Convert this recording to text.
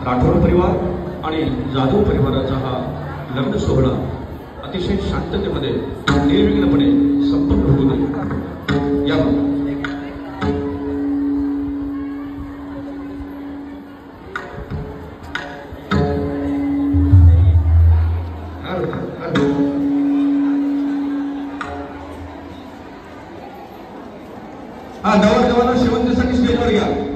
राठोड परिवार आणि जाधव परिवाराचा हा लग्न सोहळा अतिशय शांततेमध्ये निर्विघ्नपणे संपन्न होऊ दे। या नवरदेवाला शेवंतीसाठी स्टेजवर घ्या।